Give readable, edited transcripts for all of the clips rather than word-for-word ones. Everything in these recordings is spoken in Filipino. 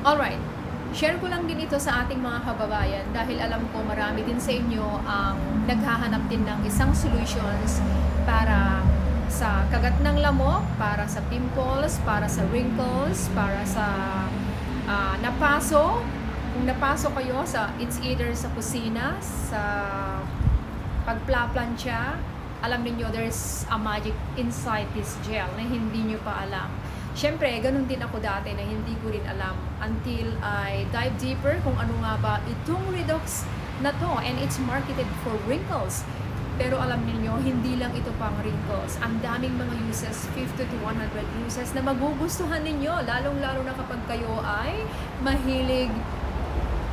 Alright, share ko lang din ito sa ating mga kababayan dahil alam ko marami din sa inyo ang naghahanap din ng isang solutions para sa kagat ng lamok, para sa pimples, para sa wrinkles, para sa napaso. Kung napaso kayo sa it's either sa kusina, sa pagplaplansya, alam niyo there's a magic inside this gel na hindi niyo pa alam. Siyempre, ganun din ako dati na hindi ko rin alam until I dive deeper kung ano nga ba itong Redox na to, and it's marketed for wrinkles. Pero alam niyo hindi lang ito pang wrinkles. Ang daming mga uses, 50 to 100 uses na magugustuhan ninyo, lalong-lalo na kapag kayo ay mahilig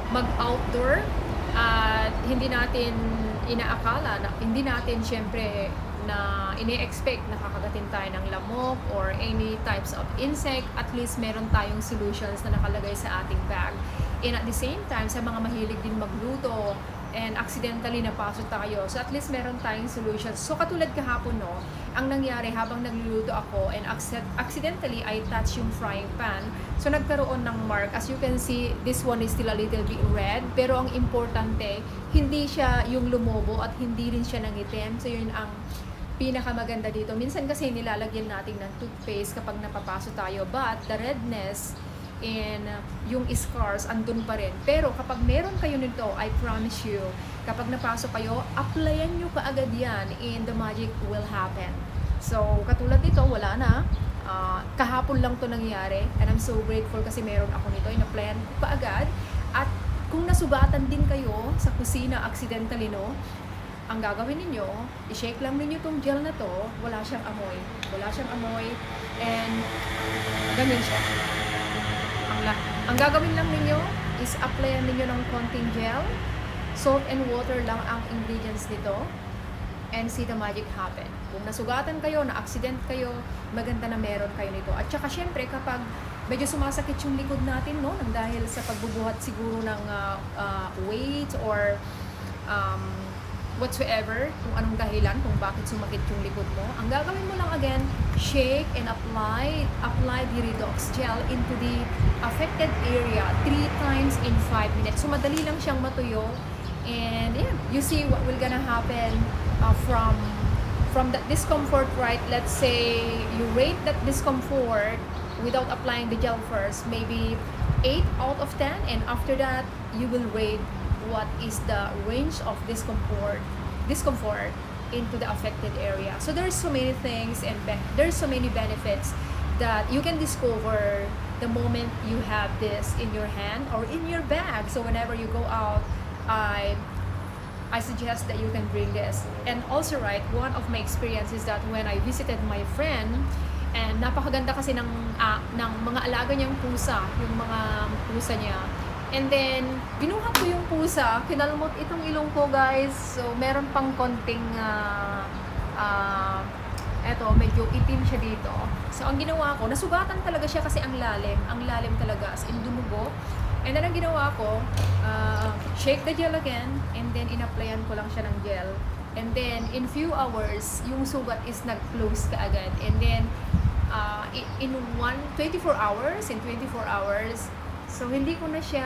mag-outdoor at hindi natin inaakala, na hindi natin siyempre na ini-expect na kakagatin tayo ng lamok or any types of insect. At least meron tayong solutions na nakalagay sa ating bag. And at the same time, sa mga mahilig din magluto and accidentally napasok tayo, so at least meron tayong solutions. So katulad kahapon, no, ang nangyari habang nagluluto ako and accidentally I touch yung frying pan, so nagkaroon ng mark. As you can see, this one is still a little bit red, pero ang importante, hindi siya yung lumobo at hindi rin siya nangitim. So yun ang pinakamaganda dito. Minsan kasi nilalagyan natin ng toothpaste kapag napapaso tayo, but the redness and yung scars andun pa rin. Pero kapag meron kayo nito, I promise you, kapag napasok kayo, applyan nyo kaagad yan and the magic will happen. So katulad nito, wala na. Kahapon lang to nangyari and I'm so grateful kasi meron ako nito, in-applyan ko kaagad. At kung nasugatan din kayo sa kusina accidentally, no, ang gagawin ninyo, i-shake lang ninyo tong gel na to, wala siyang amoy. Wala siyang amoy, and ganyan siya. Ang gagawin lang ninyo is applyan ninyo ng konting gel, salt and water lang ang ingredients nito, and see the magic happen. Kung nasugatan kayo, na-accident kayo, maganda na meron kayo nito. At saka syempre, kapag medyo sumasakit yung likod natin, no, dahil sa pagbubuhat siguro ng weight or whatsoever, kung anong dahilan kung bakit sumakit yung likod mo, ang gagawin mo lang again, shake and apply the Redox gel into the affected area 3 times in 5 minutes. So madali lang siyang matuyo, and yeah, you see what will gonna happen from that discomfort, right? Let's say you rate that discomfort without applying the gel first, maybe 8 out of 10, and after that you will rate what is the range of discomfort into the affected area. So there's so many things and there's so many benefits that you can discover the moment you have this in your hand or in your bag. So whenever you go out, I suggest that you can bring this. And also, right, one of my experiences that when I visited my friend, and napakaganda kasi ng mga alaga niyang pusa, yung mga pusa niya. And then, binuhat ko yung pusa, kinalmot itong ilong ko, guys. So, meron pang konting, eto, medyo itim siya dito. So, ang ginawa ko, nasugatan talaga siya kasi ang lalim talaga, as in dumugo. And then, ang ginawa ko, shake the gel again, and then in-applyan ko lang siya ng gel. And then, in few hours, yung sugat is nag-close kaagad. And then, in 24 hours, so, hindi ko na siya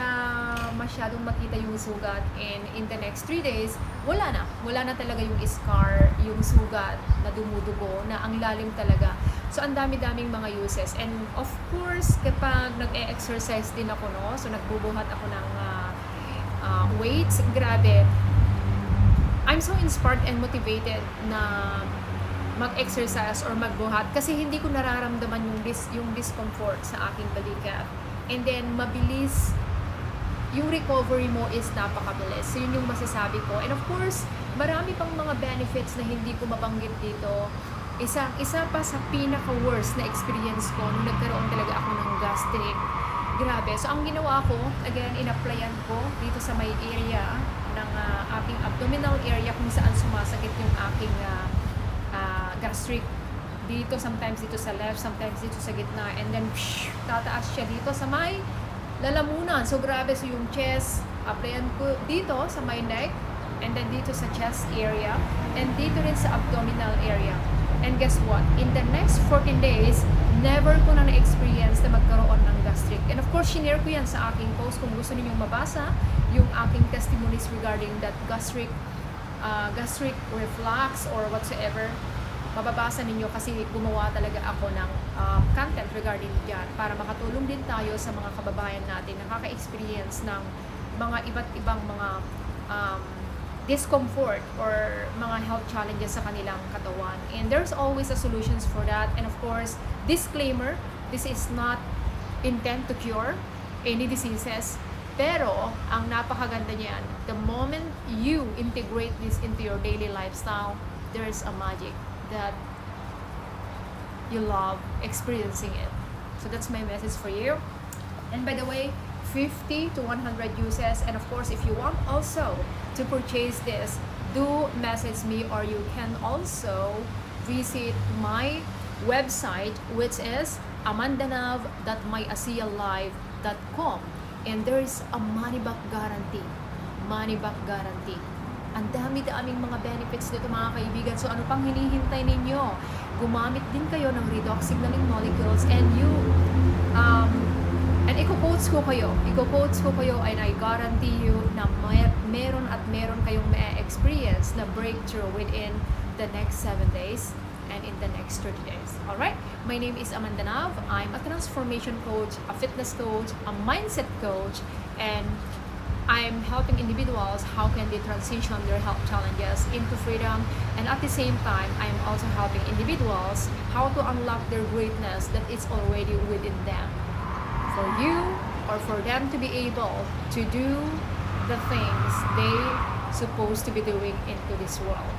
masyadong makita yung sugat, and in the next 3 days, wala na talaga yung scar, yung sugat na dumudugo, na ang lalim talaga. So, ang dami-daming mga uses. And of course, kapag nag-e-exercise din ako, no, so nagbubuhat ako ng weights, grabe, I'm so inspired and motivated na mag-exercise or magbuhat kasi hindi ko nararamdaman yung discomfort sa aking balikat. And then, mabilis, yung recovery mo is napakabilis. So, yun yung masasabi ko. And of course, marami pang mga benefits na hindi ko mabanggit dito. Isa pa sa pinaka-worst na experience ko nung nagkaroon talaga ako ng gastric. Grabe. So, ang ginawa ko, again, in-applyan ko dito sa may area ng aking abdominal area kung saan sumasakit yung aking gastric. Dito, sometimes dito sa left, sometimes dito sa gitna, and then tataas siya dito sa may lalamunan. So grabe, so yung chest, applyan ko dito sa my neck, and then dito sa chest area, and dito rin sa abdominal area. And guess what? In the next 14 days, never ko na na-experience na magkaroon ng gastric. And of course, course, shinare ko yan sa aking post kung gusto ninyong mabasa yung aking testimonies regarding that gastric reflux or whatsoever. Mababasa ninyo kasi gumawa talaga ako ng content regarding dyan para makatulong din tayo sa mga kababayan natin na nakaka-experience ng mga iba't ibang mga discomfort or mga health challenges sa kanilang katawan. And there's always a solutions for that. And of course, disclaimer, this is not intent to cure any diseases. Pero, ang napakaganda niyan, the moment you integrate this into your daily lifestyle, there's a magic that you love experiencing it. So that's my message for you. And by the way, 50 to 100 uses, and of course, if you want also to purchase this, do message me, or you can also visit my website, which is amandanav.myasialive.com, and there is a money back guarantee. Ang dami-daming mga benefits dito, mga kaibigan. So ano pang hinihintay ninyo? Gumamit din kayo ng redox signaling molecules, and i-quotes ko kayo and I guarantee you na meron kayong ma-experience na breakthrough within the next 7 days and in the next 30 days. Alright? My name is Amanda Nav. I'm a transformation coach, a fitness coach, a mindset coach, and I'm helping individuals how can they transition their health challenges into freedom, and at the same time, I'm also helping individuals how to unlock their greatness that is already within them, for you or for them to be able to do the things they supposed to be doing into this world.